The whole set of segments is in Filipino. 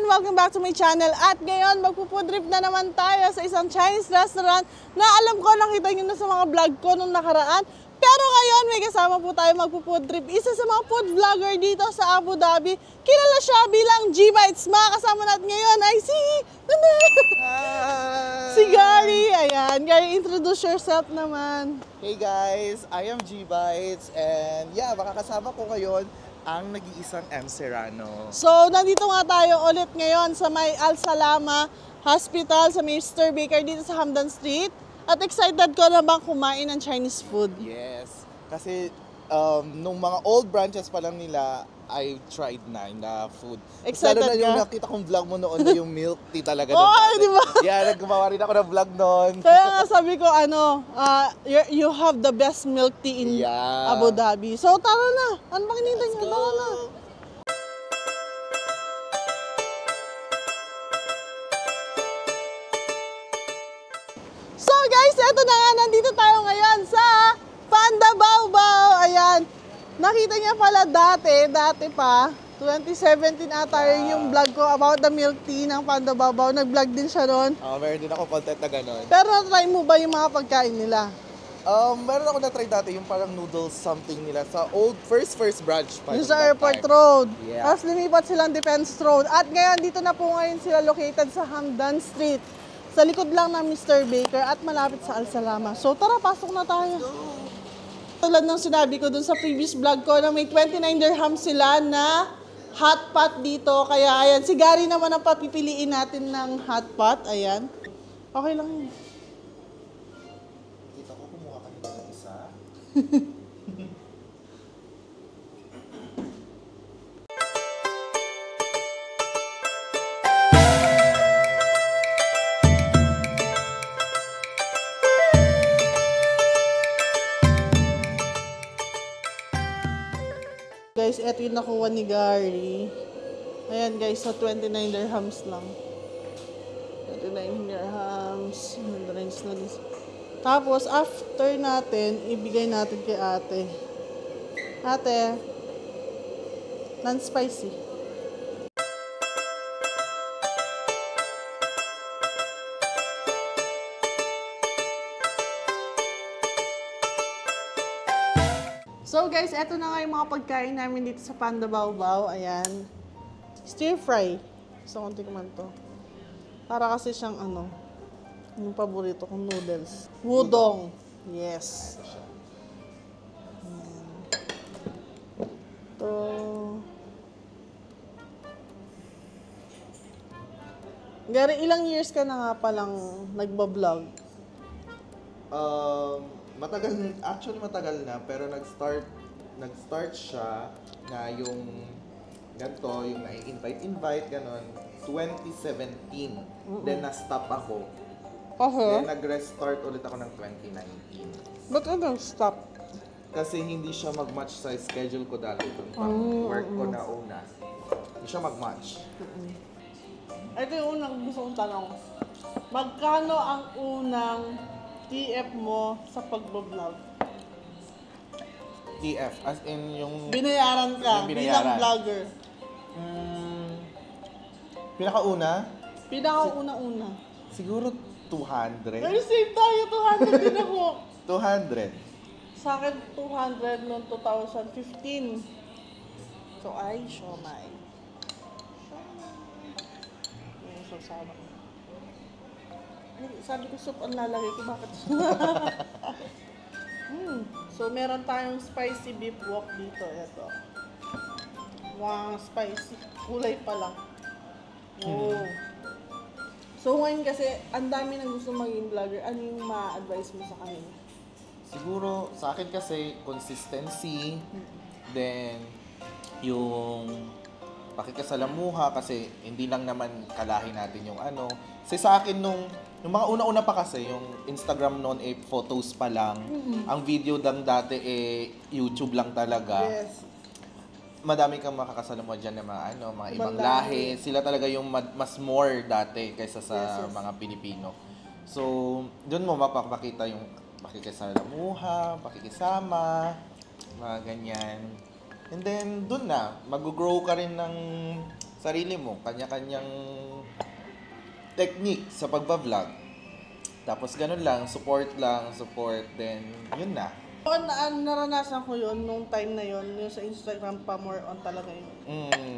Welcome back to my channel. At ngayon, magpo-food trip na naman tayo sa isang Chinese restaurant na alam ko nakita nyo na sa mga vlog ko nung nakaraan. Pero ngayon, may kasama po tayo magpo-food trip. Isa sa mga food vlogger dito sa Abu Dhabi. Kilala siya bilang G-Bites. Mga kasama natin ngayon ay si Gary. Ayan, Gary, introduce yourself naman. Hey guys, I am G-Bites and yeah, makakasama ko ngayon ang nag-iisang M. Serrano. So, nandito nga tayo ulit ngayon sa may Al Salama Hospital sa Mr. Baker dito sa Hamdan Street. At excited ko na bang kumain ng Chinese food. Yes, kasi nung mga old branches pa lang nila, I tried na in the food. Excited na yung ka? nakita kong vlog mo noon na yung milk tea talaga. Oh, di ba? Yeah, naggumawa rin ako ng vlog noon. Kaya nga sabi ko, you have the best milk tea in Abu Dhabi. So, tara na. Ano bang hinihintay niyo? Tara na. So guys, eto na nga, nandito tayo ngayon sa Panda Bao Bao. Ayan, nakita niya pala dati pa, 2017 ata yung vlog ko about the milk tea ng Panda Bao Bao. Nag-vlog din siya ron. Meron din ako content na gano'n. Pero na-try mo ba yung mga pagkain nila? Meron ako na-try dati yung parang noodles something nila sa first branch pa. Yung sa Airport Road. Yeah. Tapos lumipat silang Defense Road. At ngayon, dito na po ngayon sila located sa Hamdan Street. Sa likod lang ng Mr. Baker at malapit sa Al Salama. So tara, pasok na tayo. Tulad ng sinabi ko dun sa previous vlog ko na may 29 dirham sila na hot pot dito. Kaya ayan, si Gary naman ang papipiliin natin ng hot pot. Ayan. Okay lang yun. Kita ko kumuha ka nito ng isa. Guys, eto yung nakuha ni Gary. Ayan guys, so 29 dirhams lang. 29 dirhams. Tapos, after natin, ibigay natin kay ate. Ate, non-spicy. So guys, eto na nga yung mga pagkain namin dito sa Panda Bao Bao. Ayan. Stir fry. So, konti ko man to. Para kasi siyang yung paborito kong noodles. Wudong. Yes. Ayan. Ito. Gary, ilang years ka na nga palang nagbablog? Matagal na, pero nag-start siya na yung ganito, yung na-invite, ganon, 2017. Then na-stop ako. Then nag-restart ulit ako ng 2019. Ba't stop? Kasi hindi siya mag-match sa schedule ko dati. Yung pang-work ko na una. Hindi siya mag-match. Ito yung unang gusto kong tanong. Magkano ang unang TF mo sa pagbablog? TF, as in yung... Binayaran ka bilang vlogger. Pinakauna? Pinakauna-una. Siguro 200. Pero same tayo, 200 din ako. 200. Sa akin, 200 noong 2015. So, ay, siomay. Yung sasama ko. Sabi ko, soup ang lalagay ko, bakit? So, meron tayong spicy beef wok dito. Ito. Wow, spicy. Kulay pa lang. Wow. So, ngayon kasi, ang dami nang gusto maging vlogger. Ano yung ma-advise mo sa kanila? Siguro, sa akin kasi, consistency. Then, yung pakikisalamuha kasi hindi lang naman kalahin natin yung Kasi sa akin yung mga una-una pa kasi, yung Instagram noon photos pa lang. Ang video lang dati YouTube lang talaga. Yes. Madami kang makakasalamuha dyan ng mga ibang lahi. Sila talaga yung mas more dati kaysa sa mga Pilipino. So, doon mo mapapakita yung pakikisalamuha, pakikisama, mga ganyan. And then, dun na, mag-grow ka rin ng sarili mo, kanya-kanyang technique sa pagbablog. Tapos ganun lang, support, then yun na. Naranasan ko yun nung time na yun, yung sa Instagram pa more on talaga yun.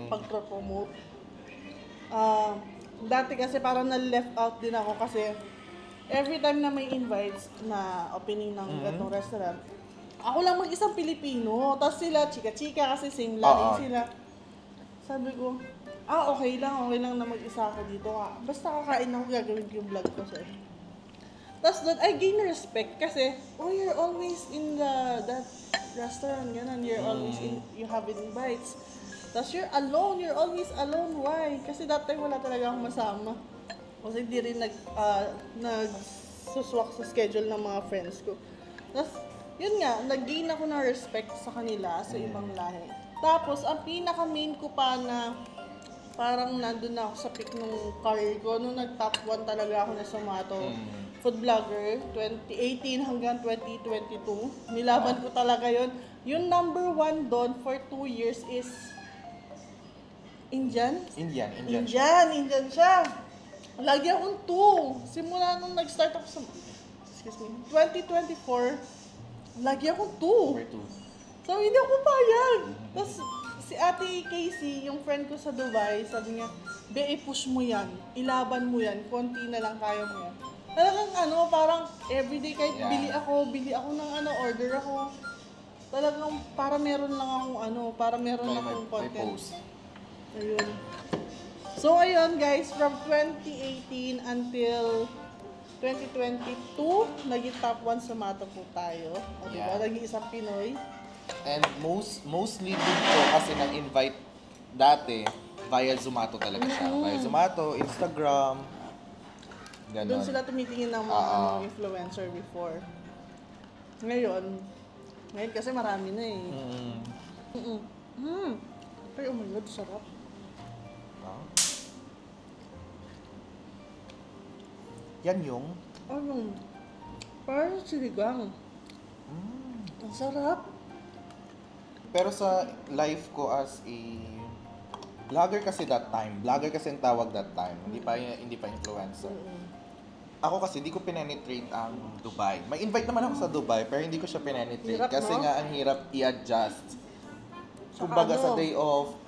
Pag-promote. Dati kasi parang na-left out din ako kasi every time na may invites na opening ng ganitong restaurant, ako lang mag-isang Pilipino. Tapos sila, chika-chika kasi same lang sila. Sabi ko, okay lang na mag-isa ako dito. Basta kakain ako, gagawin ko yung vlog ko sir. Tapos doon, I gain respect kasi, you're always in that restaurant, gano'n. You're always you have invites. Tapos you're always alone. Why? Kasi that time wala talaga akong masama. Kasi hindi rin nagsuswak sa schedule ng mga friends ko. Tapos, yun nga, nag-gain ako ng respect sa kanila, sa ibang lahi. Tapos, ang pinaka-main ko pa na parang nandun na ako sa peak ng career ko, nung nag-top 1 talaga ako na Zomato food vlogger, 2018 hanggang 2022. Nilaban ko talaga yun. Yung number 1 doon for 2 years is Indian siya. Lagi akong 2. Simula nung nag-start ako sa 2024, lagi akong 2. So, hindi ako payag. Tapos, si Ate Casey, yung friend ko sa Dubai, sabi niya, i-push mo yan. Ilaban mo yan. Konti na lang kaya mo yan. Talagang parang everyday kahit bili ako ng order ako. Talagang para meron lang akong content. Ayun. So, ayun guys, from 2018 until 2022, naging top 1 sa Zomato po tayo. O diba? Naging isang Pinoy. And mostly dito kasi nag-invite dati via Zomato talaga siya. Via Zomato, Instagram, ganon. Doon sila tumitingin ng mga influencer before. Ngayon kasi marami na eh. Ay, oh my God, sarap. Yan yung? Parang sinigang. Ang sarap. Pero sa life ko as a vlogger kasi ang tawag that time. Hindi pa influencer. Ako kasi hindi ko penetrate ang Dubai. May invite naman ako sa Dubai pero hindi ko siya penetrate Hirap, kasi no? nga ang hirap i-adjust. Kumbaga sa day off,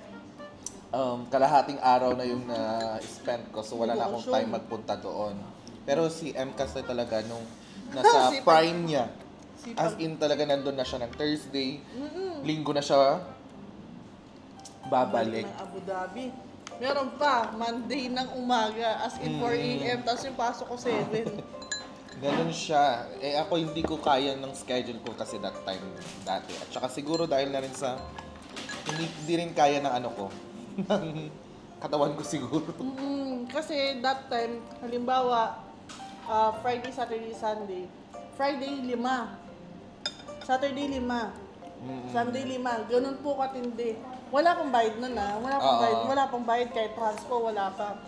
kalahating araw na yung na-spend ko so wala na akong time magpunta doon. Pero si M kasi talaga nung nasa prime niya, as in talaga nandun na siya ng Thursday, Linggo na siya babalik. Ng Abu Dhabi. Meron pa, Monday ng umaga, as in 4 a.m. Tapos yung pasok ko 7. Ganun siya. Ako hindi ko kaya ng schedule ko kasi that time dati. At saka siguro dahil na rin sa hindi rin kaya ng ko, ng katawan ko siguro. Kasi that time, halimbawa, Friday, Saturday, Sunday. Friday, 5. Saturday, 5. Sunday, 5. Ganun po katindi. Wala pang bayad nun Wala pang bayad kahit transpo, wala pa.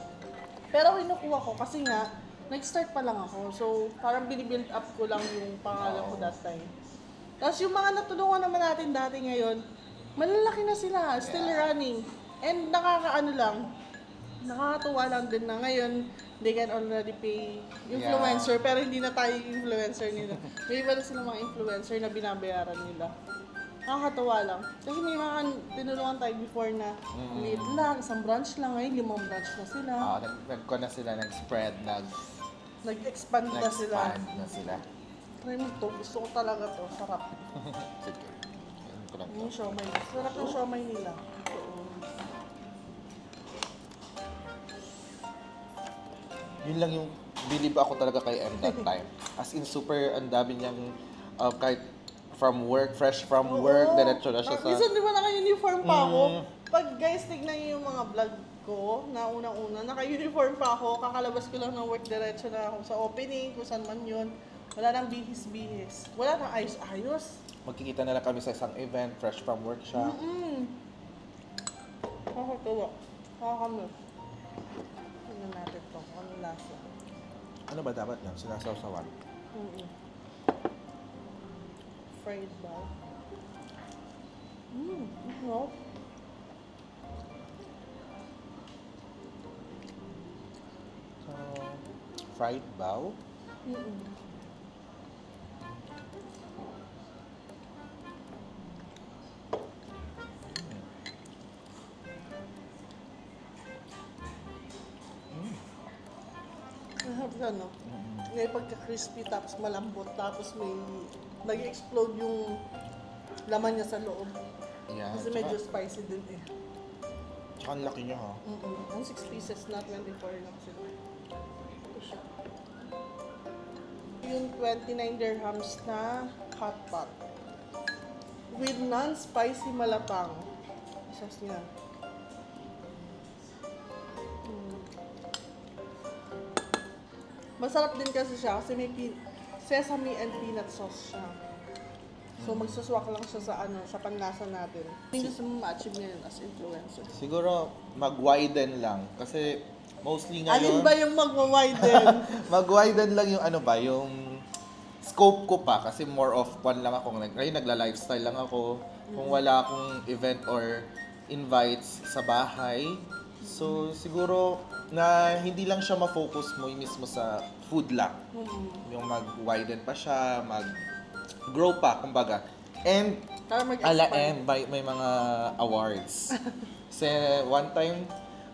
Pero kinukuha ko kasi nga, nag-start pa lang ako. So, parang binibuild up ko lang yung pangalan ko that time. Tapos yung mga natulungan naman natin dati ngayon, malalaki na sila, still running. And nakakatuwa lang din na ngayon, they can already pay influencer, pero hindi na tayo influencer nila. May iba na sila mga influencer na binabayaran nila. Nakakatuwa lang. Kasi may mga tinulungan tayo before na liit lang, isang branch lang, ngayon 5 branch na sila. Nag-spread, nag-expand na sila. Try mo to, gusto ko talaga to, sarap. Sige. Yan ko lang to. Yung siomay, sarap yung siomay nila. Yun lang yung believe ako talaga kay M that time. As in super, ang dami niyang kahit fresh from work, diretso na siya sa... Minsan di ba naka-uniform pa ako? Pag guys, tignan niyo yung mga vlog ko, na unang-una, naka-uniform pa ako, kakalabas ko lang ng work, diretso na ako sa opening, kung saan man yun. Wala nang bihis-bihis. Wala nang ayos-ayos. Magkikita na lang kami sa isang event, fresh from work siya. Nakakatawa. Nakakamiss. Tignan natin to. Ano lasa? Ano ba dapat yan? Sinasawsawan? Fried ba? No. fried bao. Mahal ano? May pagka-crispy tapos malambot tapos may nag-explode yung laman niya sa loob. Yeah, Kasi medyo spicy din eh. Tsaka ang laki niya ha. Ang 6 pieces na 24 lang sila. Ito siya. Yung 29 dirhams na hot pot. With non-spicy malatang. Isas niya. Masarap din kasi siya kasi may sesame and peanut sauce siya. So magsuswak lang siya sa sa panlasa natin. Hindi gusto mo ma-achieve ngayon as influencer. Siguro mag-widen lang kasi mostly ngayon Alin ba yung magwa-widen? mag-widen lang yung yung scope ko pa kasi more of one lang ako. Ngayon nagla-lifestyle lang ako. Kung wala akong event or invites sa bahay. So siguro na hindi lang siya ma-focus mo mismo sa food lang. Yung mag-widen pa siya, mag-grow pa, kumbaga. And may mga awards. Kasi one time,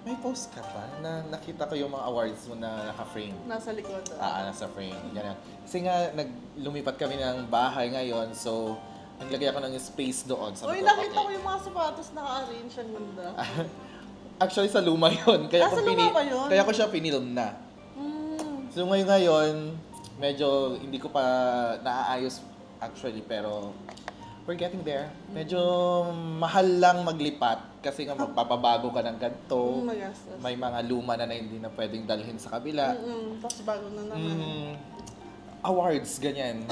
may post ka pa na nakita ko yung mga awards mo na naka-frame. Nasa likod. Nasa frame. Ganyan. Kasi nga, lumipat kami ng bahay ngayon, so naglagay ako ng space doon. Uy, nakita ko yung mga sapatos naka-arrange. Ang ganda. Actually, sa luma yun. Kaya sa luma ba yun? Kaya ko siya pinilm na. So ngayon, medyo hindi ko pa naaayos actually, pero we're getting there. Medyo mahal lang maglipat kasi nga magpapabago ka ng ganito. May mga luma na hindi na pwedeng dalhin sa kabila. Tapos bago na naman. Awards, ganyan.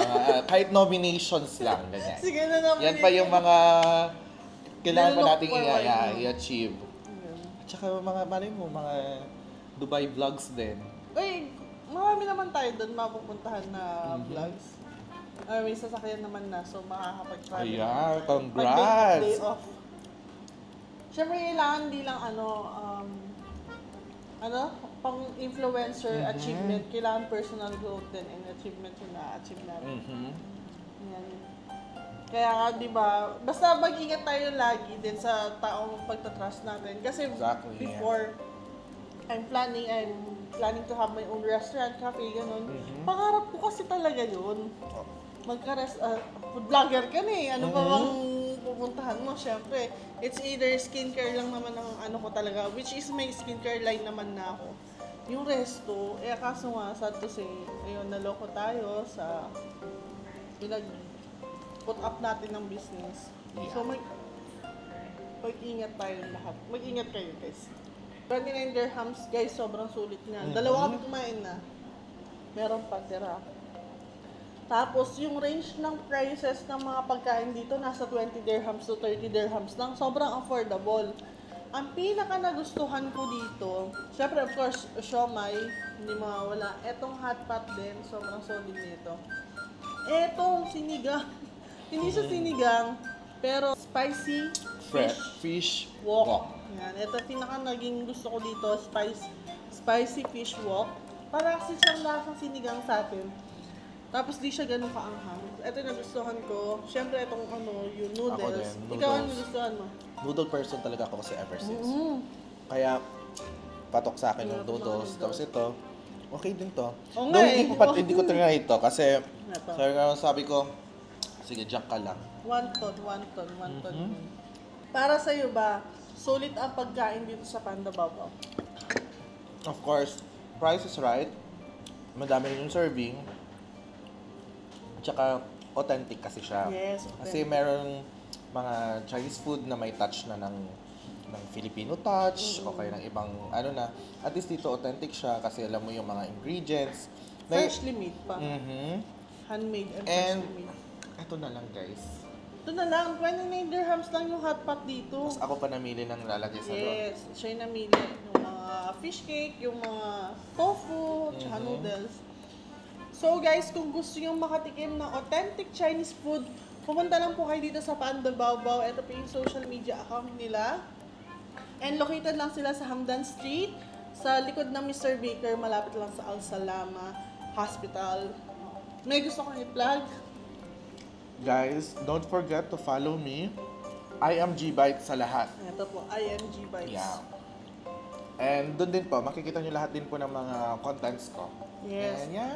Kahit nominations lang, ganyan. Sige na naman. Yan pa yung mga kailangan pa nating i-achieve. Tsaka malay mo, mga Dubai vlogs din. Uy, marami naman tayo doon mapupuntahan na vlogs. May sasakyan naman na, so makakapag-travel. Ayan, congrats! Pag-day off. Siyempre, kailangan di lang pang-influencer achievement. Kailangan personal growth din and achievement yung na-achieve natin. Yan. Kaya nga, di ba, basta mag-ingat tayo lagi din sa taong pagtatrust natin. Kasi before, I'm planning to have my own restaurant, cafe, ganun. Pangarap ko kasi talaga yun. Food vlogger ka na eh. Ano pa bang pupuntahan mo? Siyempre, it's either skincare lang naman ang ko talaga, which is may skincare line naman na ako. Yung resto, kaso nga, sad to say, ayun, naloko tayo sa put up natin ng business. Yeah. So, mag-ingat tayo lahat. Mag-ingat kayo, guys. 29 dirhams, guys, sobrang sulit niyan. Dalawa kami kumain na. Meron pa tira. Tapos, yung range ng prices ng mga pagkain dito, nasa 20 dirhams to 30 dirhams lang. Sobrang affordable. Ang pinaka nagustuhan ko dito, syempre, of course, siomai, hindi mawawala. Etong hot pot din, sobrang solid nito. Etong sinigang. Hindi siya sinigang, pero spicy fish wok. Yan. Ito pinaka naging gusto ko dito, spicy fish wok. Para kasi siyang lasang sinigang sa atin. Tapos di siya ganun kaanghang. Ito yung nagustuhan ko. Siyempre itong yung noodles. Ikaw ano nagustuhan mo? Noodle person talaga ako kasi ever since. Kaya patok sa akin yung noodles. Tapos ito, okay din to. Hindi ko trinay ito kasi sabi ko, sige, diyan ka lang. One ton. Para sa'yo ba, sulit ang pagkain dito sa Panda Baobab? Of course, price is right. Madami rin yung serving. Tsaka, authentic kasi siya. Yes, Kasi meron mga Chinese food na may touch na ng Filipino touch o kaya ng ibang at least dito authentic siya kasi alam mo yung mga ingredients. Freshly made pa. Handmade and freshly made. Ito na lang, guys. Ito na lang. 29 dirhams lang yung hot pot dito. Tapos ako pa namili ng lalagay sa loob. Yes, siya yung namili. Yung mga fish cake, yung mga tofu, tsaka noodles. So guys, kung gusto nyo makatikim ng authentic Chinese food, pumunta lang po kayo dito sa Panda Baobab. Ito po yung social media account nila. And located lang sila sa Hamdan Street, Sa likod ng Mr. Baker, malapit lang sa Al Salama Hospital. May gusto kong i-plug? Guys, don't forget to follow me. I am G-Bite sa lahat. Ito po, IMG Bites. Yeah. And doon din po, makikita nyo lahat din po ng mga contents ko. Yes. And yeah,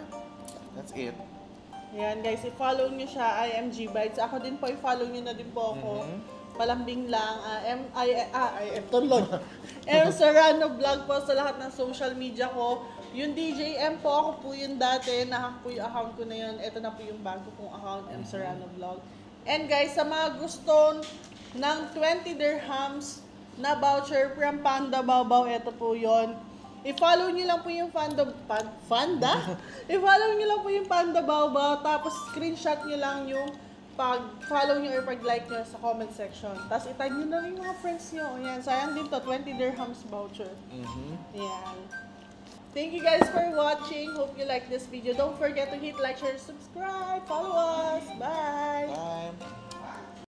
that's it. Yan guys, i-follow nyo siya, IMG Bites. Ako din po, i-follow nyo na din po ako. Palambing lang, tuloy. M. Serrano Vlog po sa lahat ng social media ko. Yung DJM po, ako po yun dati. Nahack po yung account ko na yun. Ito na po yung bago kong account, M. Serrano Vlog. And guys, sa mga gusto ng 20 dirhams na voucher from Panda Baobao, ito po yun. I-follow nyo lang po yung Panda? I-follow nyo lang po yung Panda Baobao, tapos screenshot nyo lang yung pag-follow nyo or pag-like nyo sa comment section. Tapos itag nyo na rin yung mga friends nyo. Ayan, sayang din to, 20 dirhams voucher. Ayan. Thank you guys for watching. Hope you like this video. Don't forget to hit like, share, subscribe, follow us.